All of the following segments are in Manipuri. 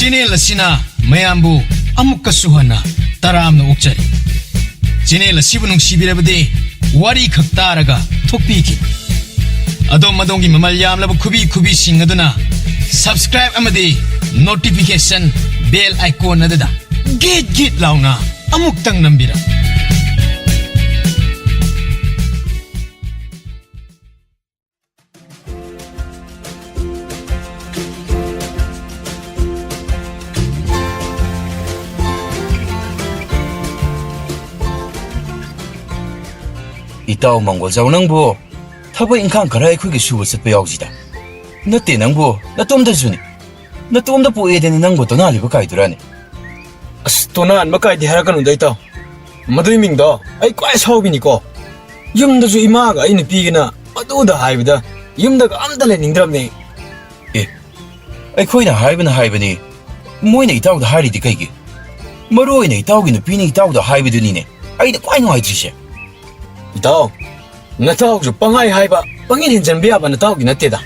Channel asina mayambu amukka suhana taramna ukjari. Channel asibu nungsibirabadi wari khak taraga thokpiki. Adom madongi mamal yamlaba kubi sing aduna subscribe amadi notification bell icon adada git launa amuktang nambira. Itaw manggol nang bu, thaba ingkang karay ko gisuwa sa payawsida. Nati nang bu, natom da suni. Natom da po eden nang bu tonali ba kay durani. As tonan makay di harakan unday itaw. Madriming do, ay kway saubini ko. Yung da su imaga ay napigin na, aduda haibida, yung da ka amdala ningdrab ni. Ay koy na haiba ni. Moy na itaw da hari di kay gi. Maroy na itaw gi na pini itaw da haiba duni ne. Ay na kway no ay trisya. Itaw, nataw su pangay haiba, pangin hinjan biya ba nataw gi natida.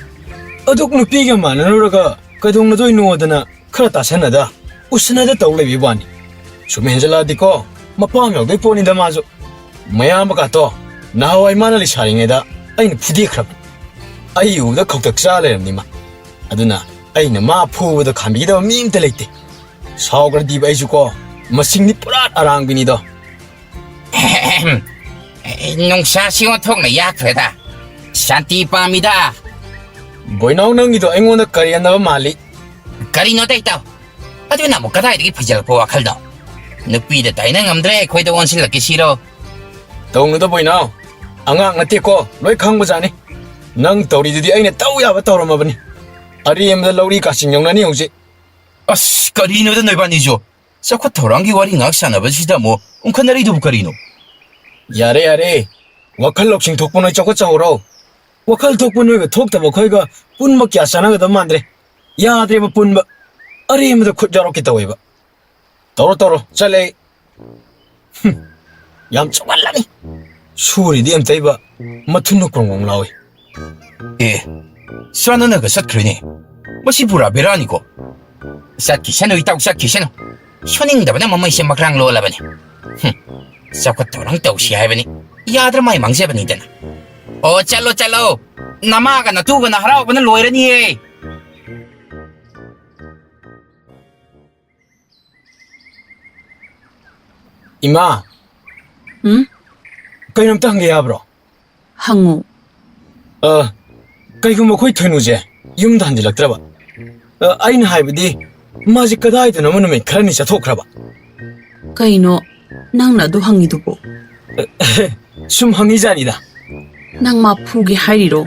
Aduk nupiga man nanuraga, kadong natoy nuoda na karata sanada, usanada taw lay bibani. Sumihinjala di ko, mapamyaw day po ni damazo. Mayama ka to, nahaway manali saring eda, ay nagpudi krab. Ay uda kautak sa alayam ni ma. Aduna, ay na mapuwa da kamigida ming talayte. Saogar di ba isu ko, masing ni purat arang binido. Nung sa siyontong na yakfeda, Santi pamida. Boy nang ito ay ngunit kariyan na mali. Karino tayo ito. At yun na mo katay di pajal po akal do. Nagpida tayo ng amdre, kway dawan sila kisiro. Taong nito boy na, ang ngati ko, loy kang bazani. Nang tauri di ay na tauya ba taura mabani. Ari em da lauri kasing yung nani hongsi. As karino da noy ba nijo. Sa kwa tawrangi wari ngak sana ba sida mo, kanari do karino. Yare, wakal loksing tokpunoy chokot sa uraw. Wakal tokpunoy ka tok taba koy ka punma kya sana ka damandre. Yadre ba punba, ari em da kutjaro kita way ba. Toro, chale. Yam chokal lani. Suri di em tay ba, matunok rongong lawi. Sana na ka sat krene. Masipura berani ko. Sat kisano itaw sat kisano. Suning da ba na mamay siya makrang lola ba ni? Sa kwa torang taw siya ba ni? Yadra may mangsiya ba ni dana? O chalo. Namaga na tuga na haraw ba na loira ni eh. Ima. Kayo nam tanggi ya bro. Hangu. Kayo makoy tunuze. Yung dandi lagtra ba? Ay na haibadi. Maji kaday to naman may karani sa tokra ba? Kaino, nang nado hangido po. Sum hangi janida. Nang mapugi hairiro.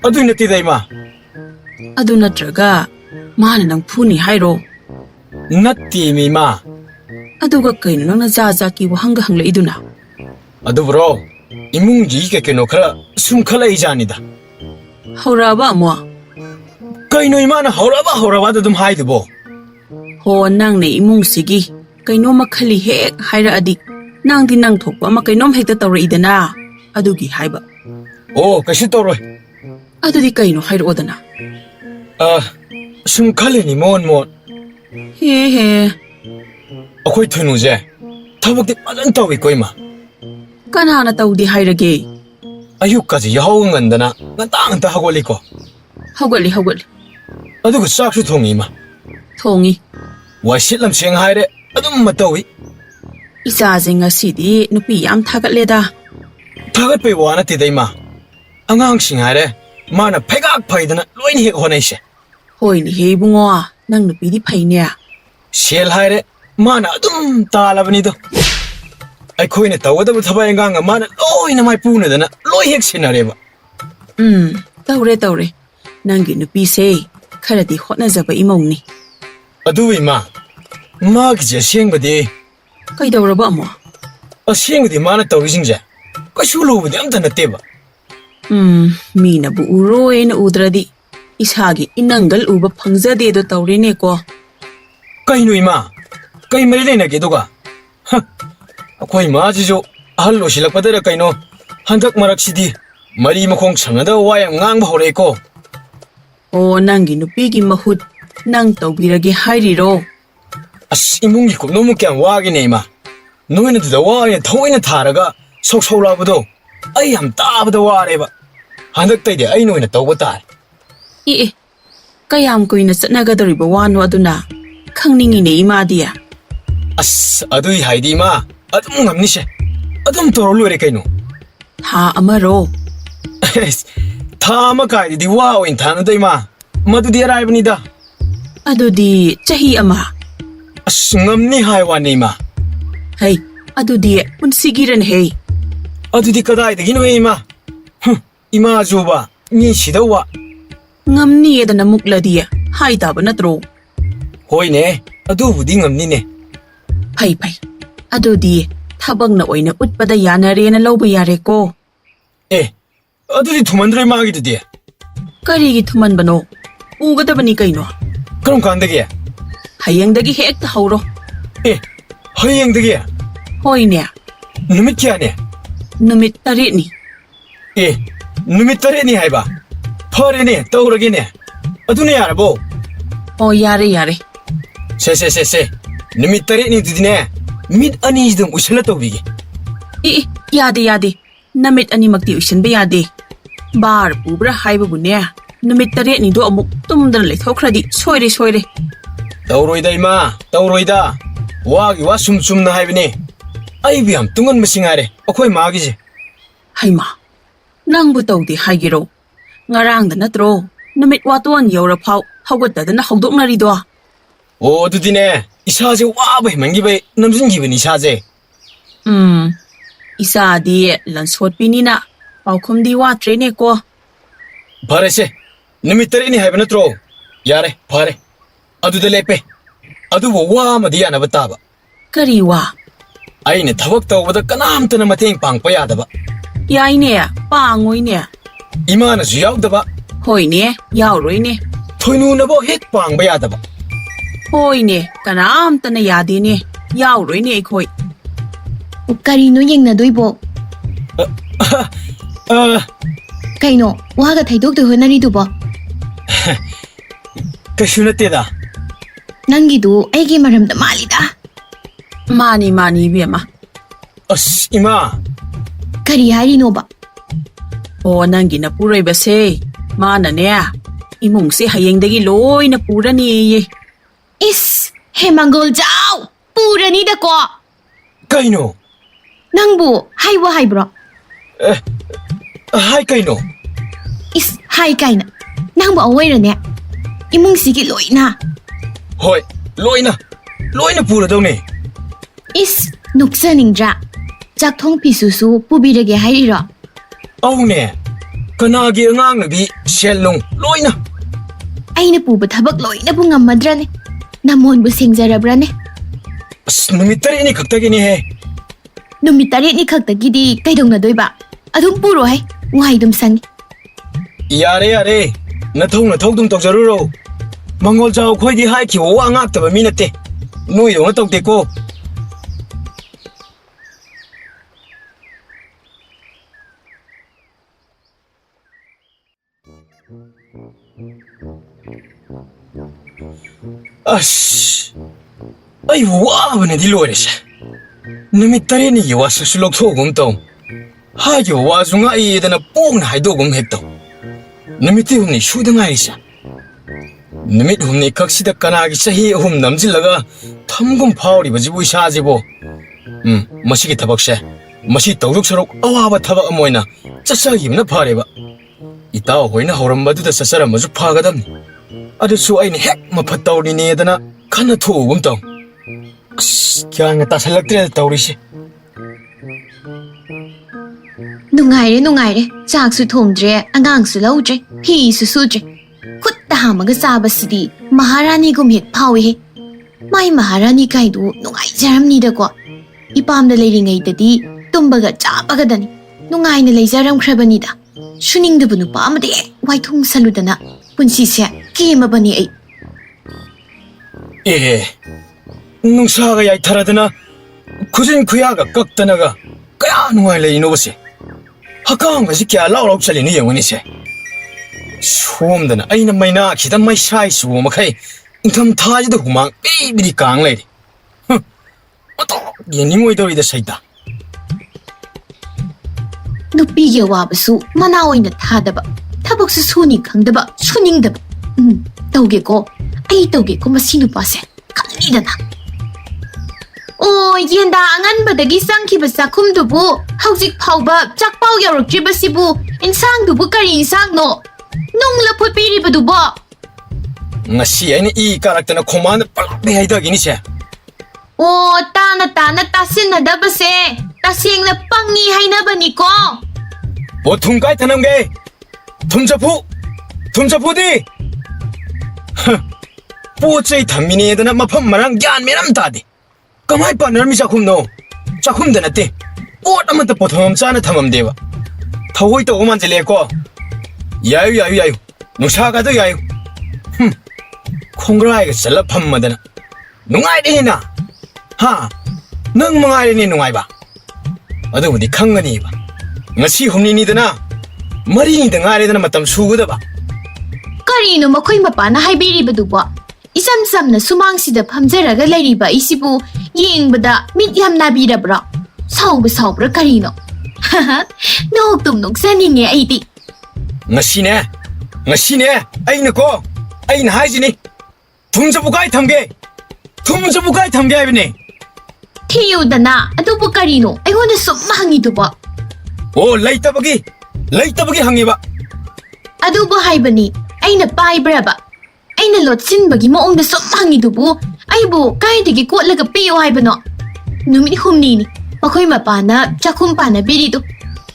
Aduy natida ima. Adu natraga, mana nang puni hairo. Natti mi ma. Aduga kaino nang nazazaki wa hangga hangla iduna. Adu bro. Imung ji ke keno kara sum kala ijanida. Hauraba mo. Kaino ima na hauraba da dum haidu bo. Ho nang ne imung sige. Kaino makali hek haira adi. Nang di nang thokpa ma kainom hekta tawra idana. Adugi haiba. Oh, kashi toroy. Adudi kaino hairo odana. Sum kala ni mon. He. Akoy tunuze. Tabak di padan tawi ko ima. Kanana tawdi hairage. Ayukazi yahaw ngandana. Nganta hagwali ko. Hawgali. Aduga saksu thongi ima. Thongi. Wasitlam siyang haire. Adum matawi. Isaze ngasidi nupi yam thagatleda. Tagat pa iwana tiday ma. Angang sing haire. Mana pegak paidana loin hek honay siya. Hoy ni he bungo nang nupi di paine. Siyel haire. Mana adum talab nido. Ay koy na tawada ba tabay nga mana loy na may puna dana. Loy hek sinare ba. Tawre. Nangi nupi say. Karadi hot na zaba imong ni. Aduwi ma. Magja siyang ba di. Kay dawra ba mo? Siyang di mana tawrising siya. Kasulo ba di amta na tiba. Mina bu uroy na udradi. Ishagi inanggal uba pangza dedo tawrine ko. Kay no ima. Kay marilay na kito ka. Ako'y majijo. Ahalo sila padara kay no. Handak maraksidi. Mali mo kong sangada wayang ngang bahore ko. O nanggi nupigi mahut ꯅꯪ ꯇꯧꯕꯤꯔꯒꯦ ꯍꯥꯏꯔꯤꯔꯣ? ꯑꯁ ꯏꯃꯨꯡꯒꯤ ꯀꯨꯞꯅꯣꯃꯨꯛ ꯀꯌꯥꯝ ꯋꯥꯒꯦꯅꯦ ꯏꯃꯥ ꯅꯣꯏꯅ ꯑꯗꯨꯗ ꯋꯥꯔꯦ ꯊꯑꯣꯏꯅ ꯊꯥꯔꯒ ꯁꯧ ꯂꯥꯎꯕꯗꯣ ꯑꯩ ꯌꯥꯝ ꯇꯥꯕꯗ ꯋꯥꯔꯦꯕ ꯍꯟꯗꯛꯇꯩꯗꯤ ꯑꯩꯅ ꯑꯣꯏꯅ ꯇꯧꯕ ꯇꯥꯔꯦ ꯑꯦ ꯀꯌꯥꯝ ꯀꯨꯏꯅ ꯆꯠꯅꯒꯗꯧꯔꯤꯕ ꯋꯥꯅꯣ ꯑꯗꯨꯅ ꯈꯪꯅꯤꯡꯉꯤꯅꯦ ꯏꯃꯥꯗꯤ. ꯑꯁ ꯑꯗꯨꯏ ꯍꯥꯏꯗꯤ ꯏꯃꯥ ꯑꯗꯨꯝ ꯉꯝꯅꯤꯁꯦ ꯑꯗꯨꯝ ꯇꯧꯔ ꯂꯣꯏꯔꯦ ꯀꯩꯅꯣ. ꯊꯥ ꯑꯃꯔꯣ? ꯊꯥ ꯑꯃ ꯀꯥꯏꯗꯗꯤ ꯋꯥ ꯑꯣꯏꯅ ꯊꯥꯅꯗ ꯏꯃꯥ ꯃꯗꯨꯗꯤ ꯑꯔꯥꯏꯕꯅꯤꯗ. ꯑꯗꯨꯗꯤ ꯆꯍꯤ ꯑꯃ? ꯑꯁ ꯉꯝꯅꯤ ꯍꯥꯏ ꯋꯥꯅꯤ ꯏꯃꯥ. ꯍꯩ ꯑꯗꯨꯗꯤ ꯄꯨꯟꯁꯤꯒꯤꯔꯅꯦꯍꯦ. ꯑꯗꯨꯗꯤ ꯀꯗꯥꯏꯗꯒꯤꯅꯣꯍꯦ ꯏꯃꯥ ꯏꯃꯥꯖꯨꯕ ꯃꯤ ꯁꯤꯗꯧꯕ. ꯉꯝꯅꯤꯌꯦꯗꯅ ꯃꯨꯛꯂꯗꯤ ꯍꯥꯏ ꯇꯥꯕ ꯅꯠꯇ꯭ꯔꯣ? ꯍꯣꯏꯅꯦ ꯑꯗꯨꯕꯨꯗꯤ ꯉꯝꯅꯤꯅꯦ. ꯐꯩ ꯑꯗꯨꯗꯤ ꯊꯕꯛꯅ ꯑꯣꯏꯅ ꯎꯠꯄꯗ ꯌꯥꯅꯔꯦꯅ ꯂꯧꯕ ꯌꯥꯔꯦꯀꯣ. ꯑꯦ ꯑꯗꯨꯗꯤ ꯊꯨꯃꯟꯗ꯭ꯔꯦ ꯃꯥꯒꯤꯗꯨꯗꯤ. ꯀꯔꯤꯒꯤ ꯊꯨꯃꯟꯕꯅꯣ? ꯎꯒꯗꯕꯅꯤ ꯀꯩꯅꯣ. ꯀꯔꯝ ꯀꯥꯟꯗꯒꯤ? ꯍꯌꯦꯡꯗꯒꯤ ꯍꯦꯛꯇ ꯍꯧꯔꯣ. ꯑꯦ ꯍꯌꯦꯡꯗꯒꯤ? ꯍꯣꯏꯅꯦ. ꯅꯨꯃꯤꯠ ꯀꯌꯥꯅꯤ? ꯅꯨꯃꯤꯠ 8ꯅꯤ. ꯑꯦ ꯅꯨꯃꯤꯠ 8ꯅꯤ ꯍꯥꯏꯕ? ꯐꯔꯦꯅꯦ ꯇꯧꯔꯒꯦꯅꯦ. ꯑꯗꯨꯅ ꯌꯥꯔꯕꯣ? ꯑꯣ ꯌꯥꯔꯦ. ꯁꯦ ꯅꯨꯃꯤꯠ 8ꯅꯤꯗꯨꯗꯤꯅꯦ ꯃꯤꯠ ꯑꯅꯤꯁꯤꯗꯪ ꯎꯏꯁꯜꯂ ꯇꯧꯕꯤꯒꯦ. ꯑꯦ ꯌꯥꯗꯦ. ꯅꯨꯃꯤꯠ ꯑꯅꯤꯃꯛꯇꯤ ꯎꯏꯁꯟꯕ ꯌꯥꯗꯦ. ꯕꯥꯔ ꯄꯨꯕ꯭ꯔꯥ ꯍꯥꯏꯕꯕꯨꯅꯦ ꯅꯨꯃꯤꯠ 8ꯅꯤꯗꯣ ꯑꯃꯨꯛ ꯇꯨꯝꯗꯅ ꯂꯩꯊꯣꯛꯈ꯭ꯔꯗꯤ ꯁꯣꯏꯔꯦ. ꯇꯧꯔꯣꯏꯗ ꯏꯃꯥ ꯇꯧꯔꯣꯏꯗ. ꯋꯥꯒꯤ ꯋꯥ ꯁꯨꯝ ꯆꯨꯝꯅ ꯍꯥꯏꯕꯅꯦ. ꯑꯩꯕꯨ ꯌꯥꯝ ꯇꯨꯡꯍꯟꯕꯁꯤ ꯉꯥꯏꯔꯦ ꯑꯩꯈꯣꯏ ꯃꯥꯒꯤꯁꯦ. ꯍꯩꯃꯥ ꯅꯪꯕꯨ ꯇꯧꯗꯦ ꯍꯥꯏꯒꯦꯔꯣ? ꯉꯔꯥꯡꯗ ꯅꯠꯇ꯭ꯔꯣ ꯅꯨꯃꯤꯠ ꯋꯥꯇꯣꯟ ꯌꯧꯔꯐꯥꯎ ꯍꯧꯒꯠꯇꯗꯅ ꯍꯧꯗꯣꯛꯅꯔꯤꯗꯣ. ꯑꯣ ꯑꯗꯨꯗꯤꯅꯦ ꯏꯁꯥꯁꯦ ꯋꯥꯕ ꯍꯦꯟꯃꯟꯈꯤꯕꯩ ꯅꯝꯁꯤꯟꯈꯤꯕꯅꯤ ꯏꯁꯥꯁꯦ. ꯏꯆꯥꯗꯤ ꯂꯟꯁꯣꯠꯄꯤꯅꯤꯅ ꯄꯥꯎꯈꯨꯝꯗꯤ ꯋꯥꯠꯇ꯭ꯔꯦꯅꯦꯀꯣ. ꯐꯔꯦꯁꯦ ꯅꯨꯃꯤꯠ 8ꯅꯤ ꯍꯥꯏꯕ ꯅꯠꯇ꯭ꯔꯣ? ꯌꯥꯔꯦ ꯐꯔꯦ ꯑꯗꯨꯗ ꯂꯦꯞꯄꯦ. ꯑꯗꯨꯕꯨ ꯋꯥ ꯑꯃꯗꯤ ꯌꯥꯅꯕ ꯇꯥꯕ. ꯀꯔꯤ ꯋꯥ? ꯑꯩꯅ ꯊꯕꯛ ꯇꯧꯕꯗ ꯀꯅꯥꯝꯇꯅ ꯃꯇꯦꯡ ꯄꯥꯡꯕ ꯌꯥꯗꯕ. ꯌꯥꯏꯅꯦ ꯄꯥꯡꯉꯣꯏꯅꯦ. ꯏꯃꯥꯅꯁꯨ ꯌꯥꯎꯗꯕ. ꯍꯣꯏꯅꯦ ꯌꯥꯎꯔꯣꯏꯅꯦ. ꯊꯣꯏꯅꯨꯅꯐꯥꯎ ꯍꯦꯛ ꯄꯥꯡꯕ ꯌꯥꯗꯕ. ꯍꯣꯏꯅꯦ ꯀꯅꯥꯝꯇꯅ ꯌꯥꯗꯦꯅꯦ. ꯌꯥꯎꯔꯣꯏꯅꯦ ꯑꯩꯈꯣꯏ. ꯀꯔꯤꯅꯣ ꯌꯦꯡꯅꯗꯣꯏꯕꯣ? ꯀꯩꯅꯣ ꯋꯥꯒ ꯊꯩꯗꯣꯛꯇꯣꯏ ꯍꯣꯠꯅꯔꯤꯗꯨꯕꯣ? ꯀꯩꯁꯨ ꯅꯠꯇꯦꯗ. ꯅꯪꯒꯤꯗꯨ ꯑꯩꯒꯤ ꯃꯔꯝꯗ ꯃꯥꯜꯂꯤꯗ. ꯃꯥꯅꯤ ꯏꯕꯦꯝꯃ. ꯑꯁ ꯏꯃꯥ. ꯀꯔꯤ ꯍꯥꯏꯔꯤꯅꯣꯕ? ꯑꯣ ꯅꯪꯒꯤ ꯅꯄꯨꯔꯣꯏꯕꯁꯦ ꯃꯥꯅꯅꯦ ꯏꯃꯨꯡꯁꯦ ꯍꯌꯦꯡꯗꯒꯤ ꯂꯣꯏꯅ ꯄꯨꯔꯅꯤꯌꯦ. ꯏꯁ ꯍꯦꯃꯪꯒꯣꯜꯖꯥꯎ ꯄꯨꯔꯅꯤꯗꯀꯣ. ꯀꯩꯅꯣ? ꯅꯪꯕꯨ ꯍꯥꯏꯕ꯭ꯔꯣ? ꯍꯥꯏ ꯀꯩꯅꯣ? ꯏꯁ ꯍꯥꯏ ꯀꯥꯏꯅ ꯅꯪꯕꯨ ꯑꯋꯣꯏꯔꯅꯦ ꯏꯃꯨꯡꯁꯤꯒꯤ ꯂꯣꯏꯅ. ꯍꯣꯏ ꯂꯣꯏꯅ ꯄꯨꯔꯗꯧꯅꯦ. ꯏꯁ ꯅꯣꯛꯆꯅꯤꯡꯗ꯭ꯔꯥ? ꯆꯥꯛꯊꯣꯡ ꯐꯤꯁꯨꯁꯨ ꯄꯨꯕꯤꯔꯒꯦ ꯍꯥꯏꯔꯤꯔꯣ? ꯑꯧꯅꯦ ꯀꯅꯥꯒꯤ ꯑꯉꯥꯡꯅꯕꯤ ꯁꯦꯜ ꯅꯨꯡ ꯂꯣꯏꯅ. ꯑꯩꯅ ꯄꯨꯕ ꯊꯕꯛ ꯂꯣꯏꯅꯕꯨ ꯉꯝꯃꯗ꯭ꯔꯅꯦ? ꯅꯃꯣꯟꯕꯨ ꯁꯦꯡꯖꯔꯕ꯭ꯔꯅꯦ? ꯑꯁ ꯅꯨꯃꯤꯠ 8ꯅꯤ ꯈꯛꯇꯒꯤꯅꯦꯍꯦ. ꯅꯨꯃꯤꯠ 8ꯅꯤ ꯈꯛꯇꯒꯤꯗꯤ ꯀꯩꯗꯧꯅꯗꯣꯏꯕ? ꯑꯗꯨꯝ ꯄꯨꯔꯣꯍꯦ ꯋꯥꯍꯩ ꯑꯗꯨꯝ ꯁꯪꯉꯤ. ꯌꯥꯔꯦ ꯅꯊꯧꯗꯨꯝ ꯇꯧꯖꯔꯨꯔꯣ. ꯃꯪꯒꯣꯜꯖꯥꯎ ꯑꯩꯈꯣꯏꯗꯤ ꯍꯥꯏꯈꯤꯕ ꯋꯥ ꯉꯥꯛꯇꯕ ꯃꯤ ꯅꯠꯇꯦ. ꯅꯣꯏꯗꯧꯅ ꯇꯧꯗꯦꯀꯣ. ꯑꯁ ꯑꯩꯕꯨ ꯋꯥꯕꯅꯗꯤ ꯂꯣꯏꯔꯦꯁꯦ. ꯅꯨꯃꯤꯠ 8ꯅꯤꯒꯤ ꯋꯥꯁꯛꯁꯨ ꯂꯧꯊꯣꯛꯑꯒꯨꯝ ꯇꯧ. ꯍꯥꯏꯈꯤꯕ ꯋꯥꯁꯨ ꯉꯥꯛꯏꯗꯅ ꯄꯣꯡꯅ ꯍꯥꯏꯗꯣꯛꯒꯨꯝ ꯍꯦꯛ ꯇꯧ. ꯅꯨꯃꯤꯠ 8 ꯁꯨꯗ ꯉꯥꯏꯔꯤꯁꯦ. ꯅꯨꯃꯤꯠ 8 ꯈꯛꯁꯤꯗ ꯀꯅꯥꯒꯤ ꯆꯍꯤ 3 ꯅꯝꯁꯤꯜꯂꯒ ꯊꯝꯒꯨꯝ ꯐꯥꯎꯔꯤꯕꯁꯤꯕꯨ ꯏꯁꯥꯁꯤꯕꯨ. ꯃꯁꯤꯒꯤ ꯊꯕꯛꯁꯦ ꯃꯁꯤ ꯇꯧꯗꯣꯛ ꯁꯔꯨꯛ ꯑꯋꯥꯕ ꯊꯕꯛ ꯑꯃ ꯑꯣꯏꯅ ꯆꯠꯆꯈꯤꯕꯅ ꯐꯔꯦꯕ. ꯏꯇꯥꯎ ꯍꯣꯏꯅ ꯍꯧꯔꯝꯕꯗꯨꯗ ꯆꯠꯆꯔꯝꯃꯁꯨ ꯐꯒꯗꯕꯅꯤ. ꯑꯗꯨꯁꯨ ꯑꯩꯅ ꯍꯦꯛ ꯃꯐꯠ ꯇꯧꯔꯤꯅꯦꯗꯅ ꯈꯟꯅ ꯊꯣꯛꯎꯒꯨꯝ ꯇꯧ. ꯑꯁ ꯒ꯭ꯌꯥꯟꯒ ꯇꯥꯁꯜꯂꯛꯇ꯭ꯔꯦꯗ ꯇꯧꯔꯤꯁꯦ. ꯅꯨꯡꯉꯥꯏꯔꯦ ꯆꯥꯛꯁꯨ ꯊꯣꯡꯗ꯭ꯔꯦ ꯑꯉꯥꯡꯁꯨ ꯂꯧꯗ꯭ꯔꯦ ꯐꯤꯁꯨ ꯁꯨꯗ꯭ꯔꯦ. ꯈꯨꯠꯇ ꯍꯥꯝꯃꯒ ꯆꯥꯕꯁꯤꯗꯤ ꯃꯍꯥꯔꯥꯅꯤꯒꯨꯝ ꯍꯦꯛ ꯐꯥꯎꯏꯍꯦ. ꯃꯥꯏ ꯃꯍꯥꯔꯥꯅꯤ ꯀꯥꯏꯗꯨ ꯅꯨꯡꯉꯥꯏꯖꯔꯝꯅꯤꯗꯀꯣ. ꯏꯄꯥꯝꯗ ꯂꯩꯔꯤꯉꯩꯗꯗꯤ ꯇꯨꯝꯕꯒ ꯆꯥꯕꯒꯗꯅꯤ ꯅꯨꯡꯉꯥꯏꯅ ꯂꯩꯖꯔꯝꯈ꯭ꯔꯕꯅꯤꯗ. ꯁꯨꯅꯤꯡꯗꯕ ꯅꯨꯄꯥ ꯑꯃꯗ ꯍꯦꯛ ꯋꯥꯏꯊꯨꯡꯁꯜꯂꯨꯗꯅ ꯄꯨꯟꯁꯤꯁꯦ ꯀꯦꯝꯃꯕꯅꯤ ꯑꯩ. ꯅꯨꯡꯁꯥꯒ ꯌꯥꯏꯊꯔꯗꯅ ꯈꯨꯖꯤꯟ ꯈꯨꯌꯥꯒ ꯀꯛꯇꯅꯒ ꯀꯌꯥ ꯅꯨꯡꯉꯥꯏ ꯂꯩꯔꯤꯅꯣꯕꯁꯦ. ꯍꯛꯀꯥꯝꯒꯁꯤ ꯀꯌꯥ ꯂꯥꯎ ꯆꯠꯂꯤꯅꯣ ꯌꯦꯡꯉꯨꯅꯤꯁꯦ. ꯁꯣꯝꯗꯅ ꯑꯩꯅ ꯃꯩꯅꯥꯈꯤꯗ ꯃꯩꯁꯥꯏ ꯆꯨꯕ ꯃꯈꯩ 인컴 타지도 구망 삐비리 깡레리. 예닝오이더리다 사이다. ꯅꯨꯄꯤꯒꯤ ꯑꯋꯥꯕꯁꯨ ꯃꯅꯥ ꯑꯣꯏꯅ ꯊꯥꯗꯕ ꯊꯕꯛꯁꯨ ꯁꯨꯅꯤ ꯈꯪꯗꯕ ꯁꯨꯅꯤꯡꯗꯕ ꯇꯧꯒꯦꯀꯣ ꯑꯩ ꯇꯧꯒꯦꯀꯣ ꯃꯁꯤ ꯅꯨꯄꯥꯁꯦ ꯈꯪꯅꯤꯗꯅ ꯑꯣ ꯌꯦꯟꯗꯥ ꯑꯉꯟꯕꯗꯒꯤ ꯆꯪꯈꯤꯕ ꯆꯥꯛꯈꯨꯝꯗꯨꯕꯨ ꯍꯧꯖꯤꯛ ꯐꯥꯎꯕ ꯆꯥꯛꯄꯥꯎ ꯌꯧꯔꯛꯇ꯭ꯔꯤꯕꯁꯤꯕꯨ ꯏꯟꯁꯥꯡꯗꯨꯕꯨ ꯀꯔꯤ ꯏꯟꯁꯥꯡꯅꯣ ꯅꯨꯡ ꯂꯐꯨꯠ ꯄꯤꯔꯤꯕꯗꯨꯕꯣ ngasi aina I karakter na command palak haida gini se. ꯑꯣ ꯇꯥꯅ ꯇꯥꯁꯤꯟꯅꯗꯕꯁꯦ ꯇꯁꯦꯡꯅ ꯄꯪꯉꯤ ꯍꯥꯏꯅꯕꯅꯤꯀꯣ 뭐 퉁가이 타남게 tumchapu di pochai thamini edana mafam marang gyan meram tadi kamai partner mi chakhum no chakhum da nate pot amata pothom chana thamam deba thawoi to man jele ko yayu nusa ga do yayu khongrai ga sala pham madana nungai de na ha nang mangai ni nungai ba adu budi khangani ba ngasi humni ni dana mari ni da ngai dana matam suguda ba ꯀꯔꯤꯅꯣ ꯃꯈꯣꯏ ꯃꯄꯥꯅ ꯍꯥꯏꯕꯤꯔꯤꯕꯗꯨꯕꯣ ꯏꯆꯝ ꯆꯝꯅ ꯁꯨꯃꯥꯡꯁꯤꯗ ꯐꯝꯖꯔꯒ ꯂꯩꯔꯤꯕ ꯑꯩꯁꯤꯕꯨ ꯌꯦꯡꯕꯗ ꯃꯤꯠ ꯌꯥꯝ ꯅꯥꯕꯤꯔꯕ꯭ꯔꯣ ꯁꯥꯎꯕ꯭ꯔꯥ ꯀꯔꯤꯅꯣ ꯅꯣꯛꯇꯨꯝ ꯅꯣꯛꯆꯅꯤꯡꯉꯦ ꯑꯩꯗꯤ ngasi ne aina haijini thumjabu kai thamge abine ꯊꯤꯌꯨꯗꯅ ꯑꯗꯨꯕꯨ ꯀꯔꯤꯅꯣ ꯑꯩꯉꯣꯟꯗ ꯁꯨꯝ ꯍꯪꯉꯤꯗꯨꯕꯣ oh ꯂꯩꯇꯕꯒꯤ ꯍꯪꯉꯤꯕ ꯑꯗꯨꯕꯨ ꯍꯥꯏꯕꯅꯤ ꯑꯩꯅ ꯄꯥꯏꯕ꯭ꯔꯕ ꯑꯩꯅ ꯂꯣꯠꯁꯤꯟꯕꯒꯤ ꯃꯑꯣꯡꯗ ꯁꯨꯝ ꯍꯪꯉꯤꯗꯨꯕꯨ ꯑꯩꯕꯨ ꯀꯥꯏꯗꯒꯤ ꯀꯣꯠꯂꯒ ꯄꯤꯌꯣ ꯍꯥꯏꯕꯅꯣ ꯅꯨꯃꯤꯠ ꯍꯨꯝꯅꯤꯅꯤ ꯃꯈꯣꯏ ꯃꯄꯥꯅ ꯆꯥꯛꯈꯨꯝ ꯄꯥꯟꯅꯕꯤꯔꯤꯗꯨ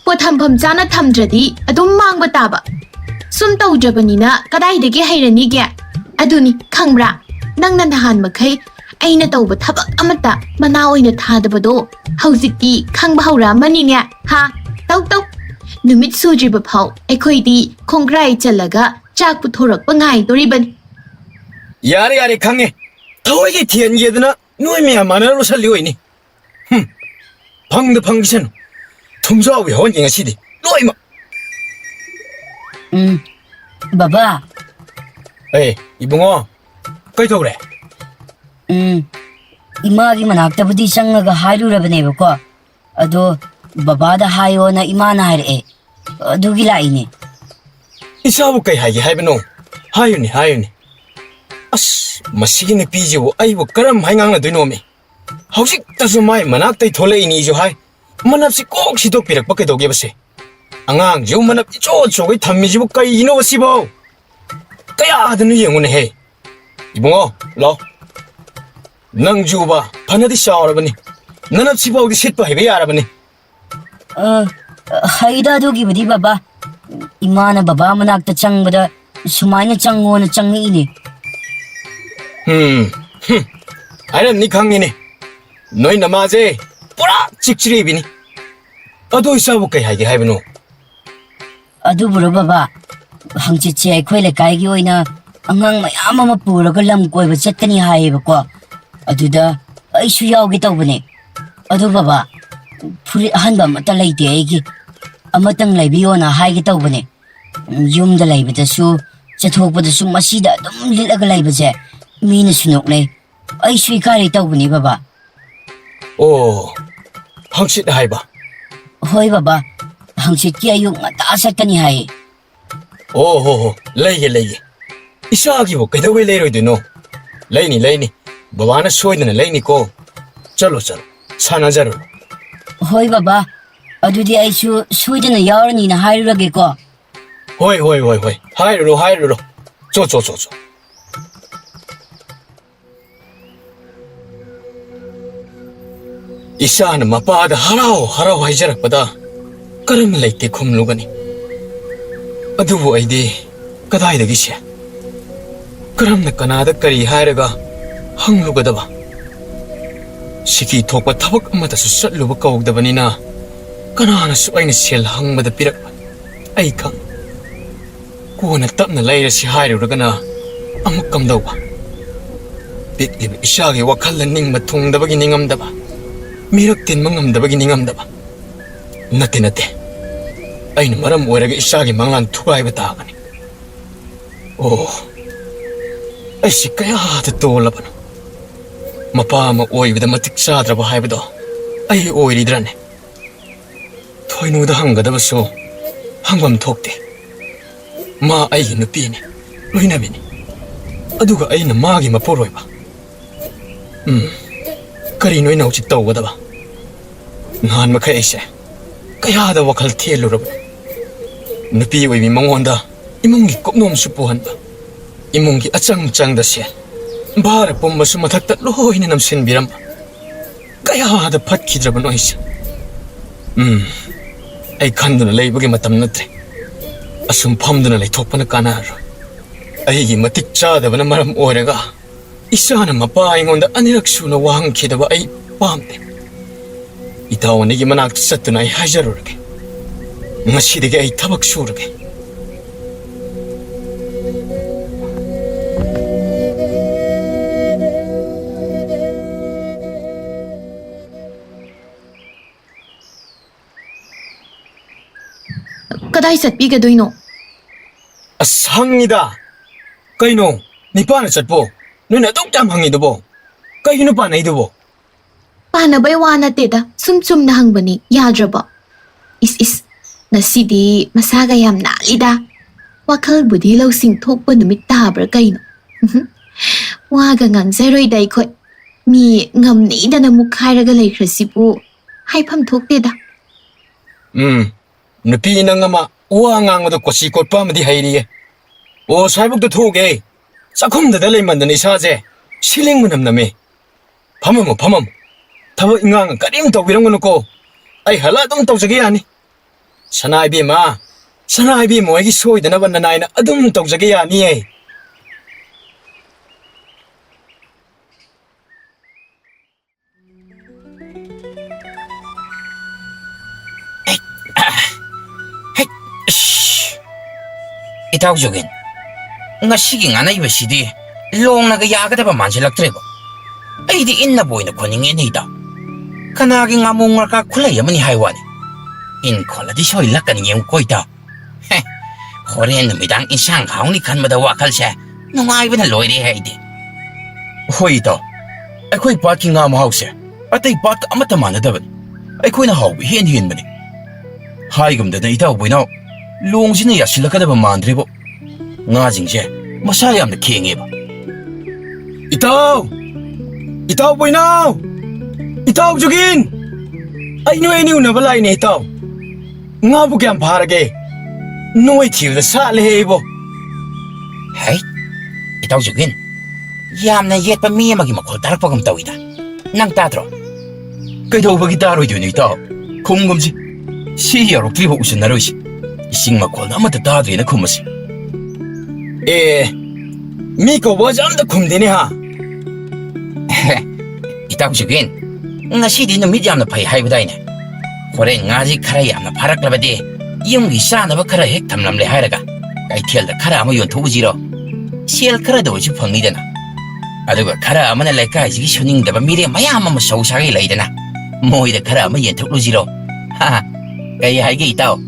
ꯄꯣꯠꯊꯝꯐꯝ ꯆꯥꯅ ꯊꯝꯗ꯭ꯔꯗꯤ ꯑꯗꯨꯝ ꯃꯥꯡꯕ ꯇꯥꯕ ꯁꯨꯝ ꯇꯧꯗ꯭ꯔꯕꯅꯤꯅ ꯀꯗꯥꯏꯗꯒꯤ ꯍꯩꯔꯅꯤꯒꯦ ꯑꯗꯨꯅꯤ ꯈꯪꯕ꯭ꯔꯥ ꯅꯪꯅ ꯅꯍꯥꯟ ꯃꯈꯩ ꯑꯩꯅ ꯇꯧꯕ ꯊꯕꯛ ꯑꯃꯠꯇ ꯃꯅꯥ ꯑꯣꯏꯅ ꯊꯥꯗꯕꯗꯣ ꯍꯧꯖꯤꯛꯇꯤ ꯈꯪꯕ ꯍꯧꯔꯛꯑꯃꯅꯤꯅꯦ ꯍꯥ ꯇꯧ ꯅꯨꯃꯤꯠ ꯁꯨꯗ꯭ꯔꯤꯕ ꯐꯥꯎ ꯑꯩꯈꯣꯏꯗꯤ ꯈꯣꯡꯒ꯭ꯔꯥꯏ ꯆꯜꯂꯒ ꯆꯥꯛ ꯄꯨꯊꯣꯔꯛꯄ ꯉꯥꯏꯗꯣꯔꯤꯕꯅꯤ ꯌꯥꯔꯦ ꯈꯪꯉꯦ ꯊꯋꯥꯏꯒꯤ ꯊꯤꯍꯟꯒꯦꯗꯅ ꯅꯣꯏ ꯃꯌꯥꯝ ꯃꯥꯟꯅ ꯂꯣꯠꯁꯜꯂꯤ ꯑꯣꯏꯅꯤ ꯐꯪꯈꯤꯁꯅꯨ ꯊꯨꯝꯖꯥꯎꯒꯤ ꯍꯧꯍꯟꯒꯦ ꯉꯁꯤꯗꯤ ꯂꯣꯏꯃꯛ ꯕꯕꯥ 이봉어 ꯀꯩꯗꯧꯔꯦ 이마ꯒꯤ ꯃꯅꯥꯛꯇꯕꯨꯗꯤ ꯆꯪꯉꯒ ꯍꯥꯏꯔꯨꯔꯕꯅꯦꯕꯀꯣ ꯑꯗꯣ ꯕꯕꯥꯗ ꯍꯥꯏꯌꯣꯅ ꯏꯃꯥꯅ ꯍꯥꯏꯔꯛꯑꯦ ꯑꯗꯨꯒꯤ ꯂꯥꯛꯏꯅꯦ 이사부 ꯀꯩ ꯍꯥꯏꯒꯦ ꯍꯥꯏꯕꯅꯣ 하윤이 ꯑꯁ ꯃꯁꯤꯒꯤ ꯅꯨꯄꯤꯁꯤꯕꯨ ꯑꯩꯕꯨ ꯀꯔꯝ ꯍꯥꯏ ꯉꯥꯡꯅꯗꯣꯏꯅꯣꯃꯤ ꯍꯧꯖꯤꯛꯇꯁꯨ ꯃꯥꯏ ꯃꯅꯥꯛꯇꯩ ꯊꯣꯛꯂꯛꯏꯅꯤꯁꯨ ꯍꯥꯏ ꯃꯅꯞꯁꯤ ꯀꯣꯛ ꯁꯤꯗꯣꯛꯄꯤꯔꯛꯄ ꯀꯩꯗꯧꯒꯦꯕꯁꯦ ꯑꯉꯥꯡꯁꯤꯕꯨ ꯃꯅꯞ ꯏꯆꯣꯠꯆꯣꯒꯩ ꯊꯝꯃꯤꯁꯤꯕꯨ ꯀꯩꯒꯤꯅꯣꯕ ꯁꯤꯕꯣ ꯀꯌꯥꯗꯅꯣ ꯌꯦꯡꯉꯨꯅꯦꯍꯦ 이봉어 ꯂꯥꯎ ꯅꯪꯁꯨꯕ ꯐꯅꯗꯤ ꯆꯥꯎꯔꯕꯅꯤ ꯅꯅꯞꯁꯤꯐꯥꯎꯗꯤ ꯁꯤꯠꯄ ꯍꯩꯕ ꯌꯥꯔꯕꯅꯤ ꯍꯩꯗ ꯑꯗꯨꯒꯤꯕꯨꯗꯤ ꯕꯕꯥ 이마ꯅ ꯕꯕꯥ ꯃꯅꯥꯛꯇ ꯆꯪꯕꯗ ꯁꯨꯃꯥꯏꯅ ꯆꯪꯉꯣꯅ ꯆꯪꯉꯛꯏꯅꯦ ꯍꯥꯏꯔꯝꯅꯤ ꯈꯪꯉꯤꯅꯦ ꯅꯣꯏ ꯅꯃꯥꯁꯦ ꯄꯨꯔꯥ ꯆꯤꯛꯆꯤꯔꯤꯕꯤꯅꯤ ꯑꯗꯣ 이사부 ꯀꯩ ꯍꯥꯏꯒꯦ ꯍꯥꯏꯕꯅꯣ ꯑꯗꯨꯕꯨꯔꯣ ꯕꯕꯥ ꯍꯪꯆꯤꯠꯁꯦ ꯑꯩꯈꯣꯏ ꯂꯩꯀꯥꯏꯒꯤ ꯑꯣꯏꯅ ꯑꯉꯥꯡ ꯃꯌꯥꯝ ꯑꯃ ꯄꯨꯔꯒ ꯂꯝ ꯀꯣꯏꯕ ꯆꯠꯀꯅꯤ ꯍꯥꯏꯌꯦꯕꯀꯣ ꯑꯗꯨꯗ ꯑꯩꯁꯨ ꯌꯥꯎꯒꯦ ꯇꯧꯕꯅꯦ ꯑꯗꯣ ꯕꯕꯥ ꯐꯨꯔꯤꯠ ꯑꯍꯟꯕ ꯑꯃꯠꯇ ꯂꯩꯇꯦ ꯑꯩꯒꯤ ꯑꯃꯇꯪ ꯂꯩꯕꯤꯌꯣꯅ ꯍꯥꯏꯒꯦ ꯇꯧꯕꯅꯦ ꯌꯨꯝꯗ ꯂꯩꯕꯗꯁꯨ ꯆꯠꯊꯣꯛꯄꯗꯁꯨ ꯃꯁꯤꯗ ꯑꯗꯨꯝ ꯂꯤꯠꯂꯒ ꯂꯩꯕꯁꯦ ꯃꯤꯅꯁꯨ ꯅꯣꯛꯅꯩ ꯑꯩꯁꯨ ꯏꯀꯥꯏꯔꯦ ꯇꯧꯕꯅꯤ ꯕꯕꯥ ꯑꯣ ꯍꯪꯆꯤꯠ ꯍꯥꯏꯕ ꯍꯣꯏ ꯕꯕꯥ ꯍꯪꯆꯤꯠꯀꯤ ꯑꯌꯨꯛ ꯉꯟꯇꯥ ꯆꯠꯀꯅꯤ ꯍꯥꯏꯌꯦ ꯑꯣ ꯍꯣ ꯂꯩꯒꯦ ꯏꯆꯥꯒꯤꯕꯨ ꯀꯩꯗꯧꯕꯩ ꯂꯩꯔꯣꯏꯗꯣꯏꯅꯣ ꯂꯩꯅꯤ ꯕꯕꯥꯅ ꯁꯣꯏꯗꯅ ꯂꯩꯅꯤꯀꯣ ꯆꯠꯂꯣ ꯁꯥꯟꯅꯖꯔꯣ ꯍꯣꯏ ꯕꯕꯥ ꯑꯗꯨꯗꯤ ꯑꯩꯁꯨ ꯁꯣꯏꯗꯅ ꯌꯥꯎꯔꯅꯤꯅ ꯍꯥꯏꯔꯨꯔꯒꯦꯀꯣ ꯍꯣꯏ 하이루로 줘 이샤는 마빠다 하라오 하이자락보다 그럼 레이테 콤루가니 어두부 아이디 그다이더기시 그럼 나까나다 까리 하이르가 항루가다바 시기 톡바 타박 아마다수 썰루바 까옥다바니나 까나나 수아이나 셀 항마다 삐락바 아이캉 고나 땀나 라이르시 하이루가나 아무 감다오바 빗리브 이샤게 와칼라 닝마 통다바기 닝암다바 미륵된 망암다바기 닝암다바 나때 아이는 마람 오래가 이샤게 망란 투가이바 다가니 오 ꯑꯩꯁꯤ ꯀꯌꯥꯗ ꯇꯣꯜꯂꯕꯅꯣ ꯃꯄꯥ ꯑꯃ ꯑꯣꯏꯕꯗ ꯃꯇꯤꯛ ꯆꯥꯗ꯭ꯔꯕ ꯍꯥꯏꯕꯗꯣ ꯑꯩ ꯑꯣꯏꯔꯤꯗ꯭ꯔꯅꯦ ꯊꯣꯏꯅꯨꯗ ꯍꯪꯒꯗꯕꯁꯨ ꯍꯪꯐꯝ ꯊꯣꯛꯇꯦ ꯃꯥ ꯑꯩꯒꯤ ꯅꯨꯄꯤꯅꯤ ꯂꯣꯏꯅꯕꯤꯅꯤ ꯑꯗꯨꯒ ꯑꯩꯅ ꯃꯥꯒꯤ ꯃꯄꯨꯔꯣꯏꯕ ꯀꯔꯤꯅꯣ ꯑꯩꯅ ꯍꯧꯖꯤꯛ ꯇꯧꯒꯗꯕ ꯅꯍꯥꯟ ꯃꯈꯩ ꯑꯩꯁꯦ ꯀꯌꯥꯗ ꯋꯥꯈꯜ ꯊꯦꯜꯂꯨꯔꯕꯅꯣ ꯅꯨꯄꯤ ꯑꯣꯏꯕꯤ ꯃꯉꯣꯟꯗ ꯏꯃꯨꯡꯒꯤ ꯀꯨꯞꯅꯣꯝꯁꯨ ꯄꯨꯍꯟꯕ ꯏꯃꯨꯡꯒꯤ ꯑꯆꯪ ꯆꯪꯗ ꯁꯦꯜ ꯚꯥꯔ ꯄꯨꯝꯕꯁꯨ ꯃꯊꯛꯇ ꯂꯣꯏꯅ ꯅꯝꯁꯤꯟꯕꯤꯔꯝꯕ ꯀꯌꯥꯗ ꯐꯠꯈꯤꯗ꯭ꯔꯕꯅꯣ ꯑꯩꯁꯦ ꯑꯩ ꯈꯟꯗꯨꯅ ꯂꯩꯕꯒꯤ ꯃꯇꯝ ꯅꯠꯇ꯭ꯔꯦ ꯑꯁꯨꯝ ꯐꯝꯗꯨꯅ ꯂꯩꯊꯣꯛꯄꯅ ꯀꯥꯟꯅꯔꯣꯏ ꯑꯩꯒꯤ ꯃꯇꯤꯛ ꯆꯥꯗꯕꯅ ꯃꯔꯝ ꯑꯣꯏꯔꯒ ꯏꯆꯥꯅ ꯃꯄꯥ ꯑꯩꯉꯣꯟꯗ ꯑꯅꯤꯔꯛ ꯁꯨꯅ ꯋꯥꯍꯪꯈꯤꯗꯕ ꯑꯩ ꯄꯥꯝꯗꯦ ꯏꯇꯥꯎ ꯑꯅꯤꯒꯤ ꯃꯅꯥꯛꯇ ꯆꯠꯇꯨꯅ ꯑꯩ ꯍꯥꯏꯖꯔꯨꯔꯒꯦ ꯉꯁꯤꯗꯒꯤ ꯑꯩ ꯊꯕꯛ ꯁꯨꯔꯒꯦ ꯀꯗꯥꯏ ꯆꯠꯄꯤꯒꯗꯣꯏꯅꯣ ꯑꯁ ꯍꯪꯉꯤꯗ ꯀꯩꯅꯣ ꯅꯤꯄꯥꯅ ꯆꯠꯄꯣ ꯅꯣꯏꯅ ꯑꯗꯨꯛ ꯌꯥꯝ ꯍꯪꯉꯤꯗꯨꯕꯣ ꯀꯩꯒꯤꯅꯣ ꯄꯥꯅꯩꯗꯨꯕꯣ ꯄꯥꯅꯕꯩ ꯋꯥ ꯅꯠꯇꯦꯗ ꯁꯨꯝ ꯆꯨꯝꯅ ꯍꯪꯕꯅꯤ ꯌꯥꯗ꯭ꯔꯕꯣ ꯏꯁ ꯉꯁꯤꯗꯤ ꯃꯁꯥꯒ ꯌꯥꯝ ꯅꯥꯜꯂꯤꯗ ꯋꯥꯈꯜꯕꯨꯗꯤ ꯂꯧꯁꯤꯡ ꯊꯣꯛꯄ ꯅꯨꯃꯤꯠ ꯇꯥꯕ꯭ꯔꯥ ꯀꯩꯅꯣ ꯋꯥꯒ ꯉꯥꯡꯖꯔꯣꯏꯗ ꯑꯩꯈꯣꯏ ꯃꯤ ꯉꯝꯅꯩꯗꯅ ꯃꯨꯛꯈꯥꯏꯔꯒ ꯂꯩꯈ꯭ꯔꯁꯤꯕꯨ ꯍꯥꯏꯐꯝ ꯊꯣꯛꯇꯦꯗ ꯅꯨꯄꯤ ꯅꯪ ꯑꯃ ꯋꯥ ꯉꯥꯡꯕꯗ ꯀꯣꯆꯤ ꯀꯣꯠꯄ ꯑꯃꯗꯤ ꯍꯩꯔꯤꯌꯦ ꯑꯣ ꯁ꯭ꯋꯥꯏꯕꯨꯛꯇ ꯊꯣꯛꯎꯒꯦ ꯆꯥꯛꯈꯨꯝꯗꯗ ꯂꯩꯃꯟꯗꯅ ꯏꯁꯥꯁꯦ ꯁꯤꯂꯤꯡ ꯃꯅꯝ ꯅꯝꯃꯦ ꯐꯝꯃꯝꯃꯣ ꯊꯕꯛ ꯏꯪꯉꯥꯡ ꯀꯔꯤꯝ ꯇꯧꯕꯤꯔꯝꯒꯅꯨꯀꯣ ꯑꯩ ꯍꯜꯂ ꯑꯗꯨꯝ ꯇꯧꯖꯒꯦ ꯌꯥꯅꯤ ꯁꯅꯥ ꯏꯕꯦꯝꯃ ꯍꯣꯏꯒꯤ ꯁꯣꯏꯗꯅꯕ ꯅꯅꯥꯏꯅ ꯑꯗꯨꯝ ꯇꯧꯖꯒꯦ ꯌꯥꯅꯤꯌꯦ Itaw Jugin, ngasi nga na ibasidi, long nagayagad pa man sila trebo. Ay di in na boy na kuning ita. Kanaging among nga kulay yaman ni Haiwan. In kola di soy lakan yung koita. Heh, horen midang insang haung ni kan madawakal siya, nung ay na loy di haidi. Hoy ito, ako'y parking nga house at ay park amataman na dapat. Ako'y na hawi hin ba ni? Haigam da na itaw boy na. Long sinaya sila ka na ba mandribo? Nga siya, masayam na kingi ba? Itaw boy now! Itaw Jugin! Ay niyo na balay ni itaw. Nga po kayang parage. Nuay tiyo na sa lehebo. Hey, itaw Jugin. Yam na yet pa miya magimakol tarak pagam tawida. Nang tatro. Kay daw ba gitaro yun ito? Kung gamsi, siya ro tribo usan na ro siya. Ising makol na matatadri na kumasi. Miko wajam da kumdini ha. Itaw Jugin. Nga si di numid yam na pay haibaday na. Horen nga si kara yam na parak labadi. Yung isa na ba kara hek tamlam le hairaga. Kay tiyal da kara mo yun tuwajiro. Siyal kara daw si pangida na. Aduga kara mo na laikay sige suning da ba miri mayama mo sawsagay lay da na. Moy da kara mo yun tuwajiro. Ha, kaya haige itaw.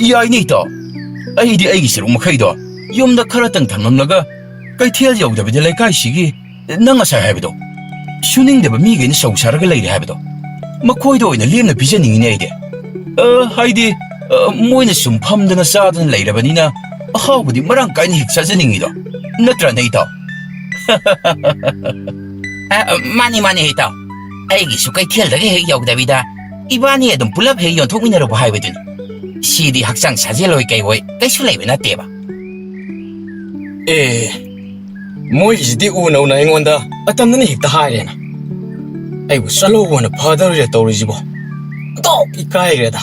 Iyay ni ito. Ay di ay gisirong makaydo. Yung nakaratang tanamlaga. Kay tiyal yaw da ba dilay kay sige. Nangasay habido. Suning da ba migay na sawsaraga lay da habido. Makoy daw na liyam na pisaning ina ide. Haydi. Moy na sumpam da na sa adan lay da ba nina. Ahaw di marang kay ni hiksa sa ningido. Natra na ito. Mani itaw. Ay gisu kay tiyal da kay yaw da bida. Iba niya dong pulap hey yon tuk minaro ba haibay dun. Sidi haksang sajeloy kay woy kay sulay ba na teba. Moy isdi unaw na ingonda atam na ni hikta haire na. Ay salo wana padar ya tawrijibo. Tok ikay reda.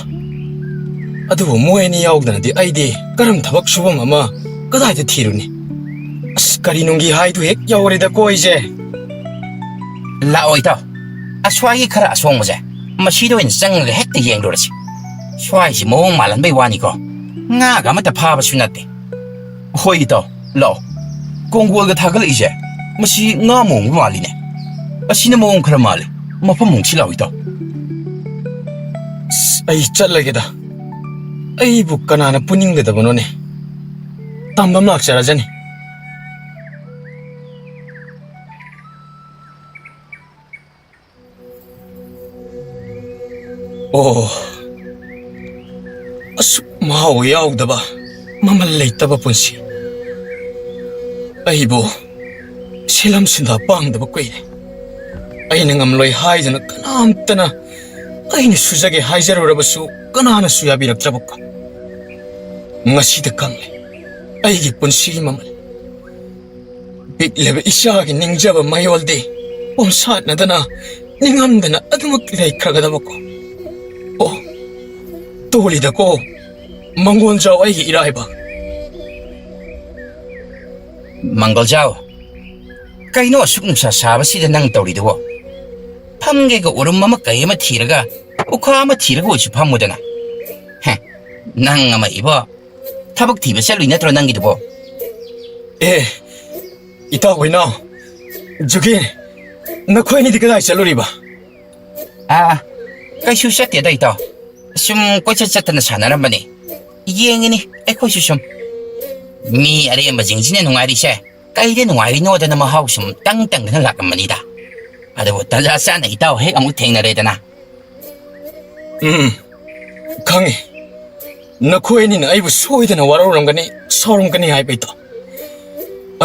Adu moy ni yaw na di ay di karam tabak shubam ama kaday da tiruni. As karinungi haidu hek yaw reda ko ije. Lao itaw. Aswagi kara aswang mo siya. Masido in sang hek na yeng lorasi. Sway si moong malan bay wani ko. Nga gamat na pabas yun natin. Hoy ito, lao. Kung huwag at hagal isya, masi nga mong mali ne. Asina mong karamali, mapamong silaw ito. Ay chalage da. Ay bukka na na puning da ba no ne. Tambam laksara jani. ꯑꯣ ꯑꯁꯨꯛ ꯃꯍꯥꯎ ꯌꯥꯎꯗꯕ ꯃꯃꯜ ꯂꯩꯇꯕ ꯄꯨꯟꯁꯤ ꯑꯩꯕꯨ ꯁꯤꯂꯝ ꯁꯤꯟꯊꯥ ꯄꯥꯡꯗꯕ ꯀꯨꯏꯔꯦ ꯑꯩꯅ ꯉꯝꯂꯣꯏ ꯍꯥꯏꯗꯨꯅ ꯀꯅꯥꯝꯇꯅ ꯑꯩꯅ ꯁꯨꯖꯒꯦ ꯍꯥꯏꯖꯔꯨꯔꯕꯁꯨ ꯀꯅꯥꯅꯁꯨ ꯌꯥꯕꯤꯔꯛꯇ꯭ꯔꯕꯀꯣ ꯉꯁꯤꯗ ꯈꯪꯂꯦ ꯑꯩꯒꯤ ꯄꯨꯟꯁꯤꯒꯤ ꯃꯃꯜ ꯄꯤꯛꯂꯤꯕ ꯏꯆꯥꯒꯤ ꯅꯤꯡꯖꯕ ꯃꯌꯣꯜꯗꯤ ꯄꯣꯝꯁꯥꯠꯅꯗꯅ ꯅꯤꯡꯉꯝꯗꯅ ꯑꯗꯨꯃꯛ ꯂꯩꯈ꯭ꯔꯒꯗꯕꯀꯣ ꯑꯣ ꯇꯣꯜꯂꯤꯗꯀꯣ ꯃꯪꯒꯣꯜꯖꯥꯎ ꯑꯩꯒꯤ ꯏꯔꯥꯏꯕ ꯃꯪꯒꯣꯜꯖꯥꯎ ꯀꯩꯅꯣ ꯑꯁꯨꯛ ꯅꯨꯡꯁꯥ ꯁꯥꯕꯁꯤꯗ ꯅꯪ ꯇꯧꯔꯤꯗꯨꯕꯣ ꯐꯝꯒꯦꯒ ꯎꯔꯨꯝ ꯑꯃ ꯀꯩ ꯑꯃ ꯊꯤꯔꯒ ꯎꯈꯥ ꯑꯃ ꯊꯤꯔꯒ ꯑꯣꯏꯁꯨ ꯐꯝꯃꯨꯗꯅ ꯅꯪ ꯑꯃ 이보 ꯊꯕꯛ ꯊꯤꯕ ꯆꯠꯂꯨꯏ ꯅꯠꯇ꯭ꯔꯣ ꯅꯪꯒꯤꯗꯨꯕꯣ ꯑꯦ ꯏꯇꯥꯎ ꯍꯣꯏꯅ ꯖꯨꯒꯤꯟ ꯅꯈꯣꯏꯅꯤꯗꯤ ꯀꯗꯥꯏ ꯆꯠꯂꯨꯔꯤꯕ ꯀꯩꯁꯨ ꯆꯠꯇꯦꯗ ꯏꯇꯥꯎ ꯁꯨꯝ ꯀꯣꯏꯆꯠ ꯆꯠꯇꯅ ꯁꯥꯟꯅꯔꯝꯕꯅꯤ ꯌꯦꯡꯉꯤꯅꯤ ꯑꯩꯈꯣꯏꯁꯨ ꯁꯨꯝ ꯃꯤ ꯑꯔꯦꯝꯕꯁꯤꯡꯁꯤꯅ ꯅꯨꯡꯉꯥꯏꯔꯤꯁꯦ ꯀꯩꯗ ꯅꯨꯡꯉꯥꯏꯔꯤꯅꯣꯗꯅ ꯃꯍꯥꯎ ꯁꯨꯝ ꯇꯪꯗꯅ ꯂꯥꯛꯂꯝꯕꯅꯤꯗ ꯑꯗꯨꯕꯨ ꯇꯟꯖꯥ ꯆꯥꯅ ꯏꯇꯥꯎ ꯍꯦꯛ ꯑꯃꯨꯛ ꯊꯦꯡꯅꯔꯦꯗꯅ ꯈꯪꯉꯤ ꯅꯈꯣꯏꯅꯤꯅ ꯑꯩꯕꯨ ꯁꯣꯏꯗꯅ ꯋꯥꯔꯧꯔꯝꯒꯅꯤ ꯁꯥꯎꯔꯝꯒꯅꯤ ꯍꯥꯏꯕ ꯏꯇꯥꯎ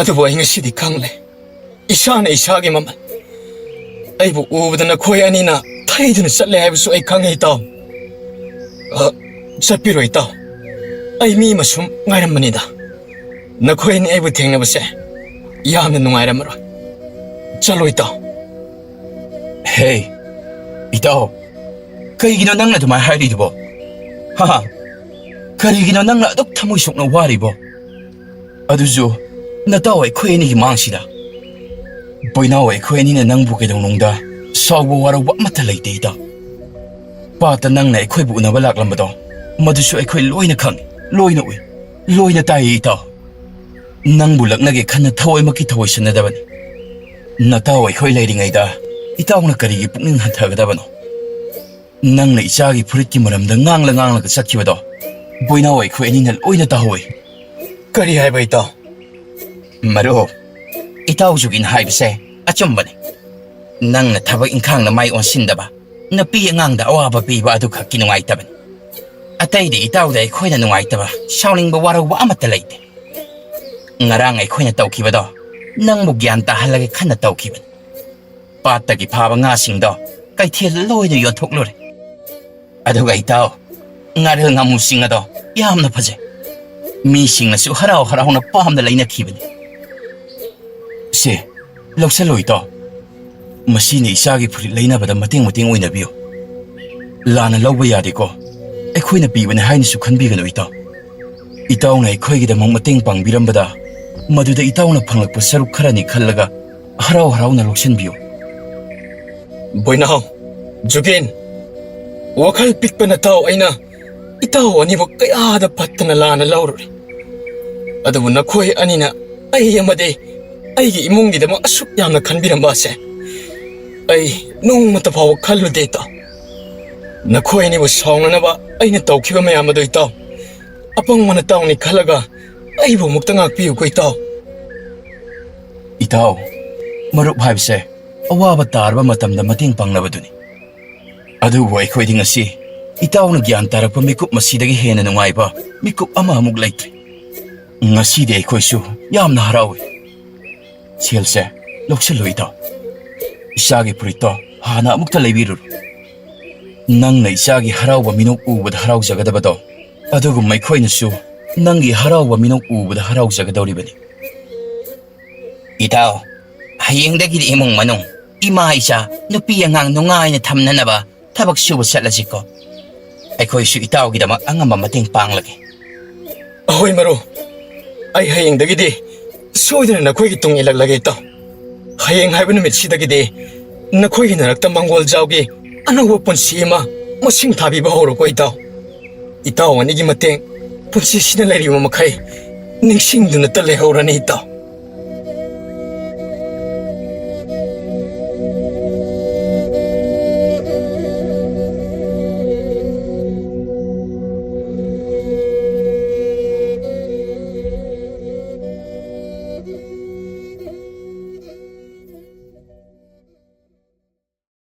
ꯑꯗꯨꯕꯨ ꯑꯩ ꯉꯁꯤꯗꯤ ꯈꯪꯂꯦ ꯏꯁꯥꯅ ꯏꯁꯥꯒꯤ ꯃꯃꯜ ꯑꯩꯕꯨ ꯎꯕꯗ ꯅꯈꯣꯏ ꯑꯅꯤꯅ ꯊꯩꯗꯨꯅ ꯆꯠꯂꯦ ꯍꯥꯏꯕꯁꯨ ꯑꯩ ꯈꯪꯉꯦ ꯏꯇꯥꯎ ꯆꯠꯄꯤꯔꯣ ꯏꯇꯥꯎ ꯑꯩ ꯃꯤ ꯑꯃ ꯁꯨꯝ ꯉꯥꯏꯔꯝꯕꯅꯤꯗ ꯅꯈꯣꯏ ꯑꯅꯤ ꯑꯩꯕꯨ ꯊꯦꯡꯅꯕꯁꯦ ꯌꯥꯝꯅ ꯅꯨꯡꯉꯥꯏꯔꯝꯃꯔꯣꯏ ꯆꯠꯂꯣ ꯏꯇꯥꯎ ꯍꯦ ꯏꯇꯥꯎ ꯀꯩꯒꯤꯅꯣ ꯅꯪꯅ ꯑꯗꯨꯃꯥꯏꯅ ꯍꯥꯏꯔꯤꯗꯨꯕꯣ ꯀꯔꯤꯒꯤꯅꯣ ꯅꯪꯅ ꯑꯗꯨꯛ ꯊꯃꯣꯏ ꯁꯣꯛꯅ ꯋꯥꯔꯤꯕꯣ ꯑꯗꯨꯁꯨ ꯅꯇꯥꯎ ꯑꯩꯈꯣꯏ ꯑꯅꯤꯒꯤ ꯃꯥꯡꯁꯤꯗ ꯕꯣꯏꯅꯥꯎ ꯑꯩꯈꯣꯏ ꯑꯅꯤꯅ ꯅꯪꯕꯨ ꯀꯩꯗꯧꯅꯨꯡꯗ ꯁꯥꯎꯕ ꯋꯥꯔꯧꯕ ꯑꯃꯠꯇ ꯂꯩꯇꯦ ꯏꯇꯥꯎ ꯄꯥꯠꯇ ꯅꯪꯅ ꯑꯩꯈꯣꯏꯕꯨ ꯎꯅꯕ ꯂꯥꯛꯂꯝꯕꯗꯣ ꯃꯗꯨꯁꯨ ꯑꯩꯈꯣꯏ ꯂꯣꯏꯅ ꯈꯪꯉꯤ ꯂꯣꯏꯅ ꯎꯏ ꯂꯣꯏꯅ ꯇꯥꯏꯌꯦ ꯏꯇꯥꯎ ꯅꯪꯕꯨ ꯂꯛꯅꯒꯦ ꯈꯟꯅ ꯊꯋꯥꯏꯃꯛꯀꯤ ꯊꯋꯥꯏꯁꯟꯅꯗꯕꯅꯤ ꯅꯇꯥꯎ ꯑꯩꯈꯣꯏ ꯂꯩꯔꯤꯉꯩꯗ ꯏꯇꯥꯎꯅ ꯀꯔꯤꯒꯤ ꯄꯨꯛꯅꯤꯡ ꯍꯟꯊꯒꯗꯕꯅꯣ ꯅꯪꯅ ꯏꯆꯥꯒꯤ ꯐꯨꯔꯤꯠꯀꯤ ꯃꯔꯝꯗ ꯉꯥꯡꯂꯒ ꯆꯠꯈꯤꯕꯗꯣ ꯕꯣꯏꯅꯥꯎ ꯑꯩꯈꯣꯏ ꯑꯅꯤꯅ ꯂꯣꯏꯅ ꯇꯥꯍꯧꯏ ꯀꯔꯤ ꯍꯥꯏꯕ ꯏꯇꯥꯎ ꯃꯔꯨꯞ ꯏꯇꯥꯎ ꯖꯨꯒꯤꯟ ꯍꯥꯏꯕꯁꯦ ꯑꯆꯨꯝꯕꯅꯤ ꯅꯪꯅ ꯊꯕꯛ ꯏꯪꯈꯥꯡꯅ ꯃꯥꯏ ꯑꯣꯟꯁꯤꯟꯗꯕ ꯅꯨꯄꯤ ꯑꯉꯥꯡꯗ ꯑꯋꯥꯕ ꯄꯤꯕ ꯑꯗꯨ ꯈꯛꯀꯤ ꯅꯨꯡꯉꯥꯏꯇꯕꯅꯤ ꯑꯇꯩꯗꯤ ꯏꯇꯥꯎꯗ ꯑꯩꯈꯣꯏꯅ ꯅꯨꯡꯉꯥꯏꯇꯕ ꯁꯥꯎꯅꯤꯡꯕ ꯋꯥꯔꯧꯕ ꯑꯃꯠꯇ ꯂꯩꯇꯦ ꯉꯔꯥꯡ ꯑꯩꯈꯣꯏꯅ ꯇꯧꯈꯤꯕꯗꯣ ꯅꯪꯕꯨ ꯒ꯭ꯌꯥꯟ ꯇꯥꯍꯜꯂꯒꯦ ꯈꯟꯅ ꯇꯧꯈꯤꯕꯅꯤ ꯄꯥꯠꯇꯒꯤ ꯐꯥꯕ ꯉꯥꯁꯤꯡꯗꯣ ꯀꯩꯊꯦꯜꯗ ꯂꯣꯏꯅ ꯌꯣꯟꯊꯣꯛꯂꯨꯔꯦ ꯑꯗꯨꯒ ꯏꯇꯥꯎ ꯉꯥꯔꯦꯜ ꯉꯥꯃꯨꯁꯤꯡ ꯑꯗꯣ ꯌꯥꯝꯅ ꯐꯖꯩ ꯃꯤꯁꯤꯡꯅꯁꯨ ꯍꯔꯥꯎ ꯍꯔꯥꯎꯅ ꯄꯥꯝꯅ ꯂꯩꯅꯈꯤꯕꯅꯤ ꯁꯦ ꯂꯧꯁꯜꯂꯣ ꯏꯇꯥꯎ ꯃꯁꯤꯅ ꯏꯆꯥꯒꯤ ꯐꯨꯔꯤꯠ ꯂꯩꯅꯕꯗ ꯃꯇꯦꯡ ꯑꯣꯏꯅꯕꯤꯌꯨ ꯂꯥꯟꯅ ꯂꯧꯕ ꯌꯥꯗꯦꯀꯣ ꯑꯩꯈꯣꯏꯅ ꯄꯤꯕꯅꯦ ꯍꯥꯏꯅꯁꯨ ꯈꯟꯕꯤꯒꯅꯨ ꯏꯇꯥꯎ ꯏꯇꯥꯎꯅ ꯑꯩꯈꯣꯏꯒꯤꯗꯃꯛ ꯃꯇꯦꯡ ꯄꯥꯡꯕꯤꯔꯝꯕꯗ ꯃꯗꯨꯗ ꯏꯇꯥꯎꯅ ꯐꯪꯂꯛꯄ ꯁꯔꯨꯛ ꯈꯔꯅꯤ ꯈꯜꯂꯒ ꯍꯔꯥꯎ ꯍꯔꯥꯎꯅ ꯂꯧꯁꯤꯟꯕꯤꯌꯨ ꯕꯣꯏꯅꯥꯎ ꯖꯨꯒꯤꯟ ꯋꯥꯈꯜ ꯄꯤꯛꯄ ꯅꯇꯥꯎ ꯑꯩꯅ ꯏꯇꯥꯎ ꯑꯅꯤꯕꯨ ꯀꯌꯥꯗ ꯐꯠꯇꯅ ꯂꯥꯟꯅ ꯂꯧꯔꯨꯔꯦ ꯑꯗꯨꯕꯨ ꯅꯈꯣꯏ ꯑꯅꯤꯅ ꯑꯩ ꯑꯃꯗꯤ ꯑꯩꯒꯤ ꯏꯃꯨꯡꯒꯤꯗꯃꯛ ꯑꯁꯨꯛ ꯌꯥꯝꯅ ꯈꯟꯕꯤꯔꯝꯕ ꯑꯁꯦ ꯑꯩ ꯅꯣꯡꯃꯇ ꯐꯥꯎꯕ ꯈꯜꯂꯨꯗꯦ ꯏꯇꯥꯎ ꯅꯈꯣꯏ ꯑꯅꯤꯕꯨ ꯁꯥꯎꯅꯅꯕ ꯑꯩꯅ ꯇꯧꯈꯤꯕ ꯃꯌꯥꯝ ꯑꯗꯨ ꯏꯇꯥꯎ ꯑꯄꯪꯕ ꯅꯇꯥꯎꯅꯤ ꯈꯜꯂꯒ ꯑꯩꯕꯨ ꯑꯃꯨꯛꯇ ꯉꯥꯛꯄꯤꯌꯨꯀꯣ ꯏꯇꯥꯎ ꯏꯇꯥꯎ ꯃꯔꯨꯞ ꯍꯥꯏꯕꯁꯦ ꯑꯋꯥꯕ ꯇꯥꯔꯕ ꯃꯇꯝꯗ ꯃꯇꯦꯡ ꯄꯥꯡꯅꯕꯗꯨꯅꯤ ꯑꯗꯨꯕꯨ ꯑꯩꯈꯣꯏꯗꯤ ꯉꯁꯤ ꯏꯇꯥꯎꯅ ꯒ꯭ꯌꯥꯟ ꯇꯥꯔꯛꯄ ꯃꯤꯀꯨꯞ ꯃꯁꯤꯗꯒꯤ ꯍꯦꯟꯅ ꯅꯨꯡꯉꯥꯏꯕ ꯃꯤꯀꯨꯞ ꯑꯃꯃꯨꯛ ꯂꯩꯇ꯭ꯔꯦ ꯉꯁꯤꯗꯤ ꯑꯩꯈꯣꯏꯁꯨ ꯌꯥꯝꯅ ꯍꯔꯥꯎꯏ ꯁꯦꯜꯁꯦ ꯂꯧꯁꯤꯜꯂꯨ ꯏꯇꯥꯎ ꯏꯆꯥꯒꯤ ꯐꯨꯔꯤꯠꯇꯣ ꯍꯥꯟꯅ ꯑꯃꯨꯛꯇ ꯂꯩꯕꯤꯔꯨꯔꯣ ꯅꯪꯅ ꯏꯆꯥꯒꯤ ꯍꯔꯥꯎꯕ ꯃꯤꯅꯣꯛ ꯎꯕꯗ ꯍꯔꯥꯎꯖꯒꯗꯕꯗꯣ ꯑꯗꯨꯒꯨꯝ ꯑꯩꯈꯣꯏꯅꯁꯨ ꯅꯪꯒꯤ ꯍꯔꯥꯎꯕ ꯃꯤꯅꯣꯛ ꯎꯕꯗ ꯍꯔꯥꯎꯖꯒꯗꯧꯔꯤꯕꯅꯤ ꯏꯇꯥꯎ ꯍꯌꯦꯡꯗꯒꯤꯗꯤ ꯏꯃꯨꯡ ꯃꯅꯨꯡ ꯏꯃꯥ ꯏꯆꯥ ꯅꯨꯄꯤ ꯑꯉꯥꯡ ꯅꯨꯡꯉꯥꯏꯅ ꯊꯝꯅꯅꯕ ꯊꯕꯛ ꯁꯨꯕ ꯆꯠꯂꯁꯤꯀꯣ ꯑꯩꯈꯣꯏꯁꯨ ꯏꯇꯥꯎꯒꯤꯗꯃꯛ ꯑꯉꯝꯕ ꯃꯇꯦꯡ ꯄꯥꯡꯂꯒꯦ ꯑꯍꯣꯏ ꯃꯔꯨꯞ ꯑꯩ ꯍꯌꯦꯡꯗꯒꯤꯗꯤ ꯁꯣꯏꯗꯅ ꯅꯈꯣꯏꯒꯤ ꯇꯨꯡ ꯏꯜꯂꯛꯂꯒꯦ ꯏꯇꯥꯎ ꯍꯌꯦꯡ ꯍꯥꯏꯕ ꯅꯨꯃꯤꯠꯁꯤꯗꯒꯤꯗꯤ ꯅꯈꯣꯏꯒꯤ ꯅꯔꯛꯇ ꯃꯪꯒꯣꯜꯖꯥꯎꯒꯤ ꯑꯅꯧꯕ ꯄꯨꯟꯁꯤ ꯑꯃ ꯃꯁꯤꯡ ꯊꯥꯕꯤꯕ ꯍꯧꯔꯣꯀꯣ ꯏꯇꯥꯎ ꯏꯇꯥꯎ ꯑꯅꯤꯒꯤ ꯃꯇꯦꯡ ꯄꯨꯟꯁꯤꯁꯤꯗ ꯂꯩꯔꯤꯕ ꯃꯈꯩ ꯅꯤꯡꯁꯤꯡꯗꯨꯅꯇ ꯂꯩꯍꯧꯔꯅꯤ ꯏꯇꯥꯎ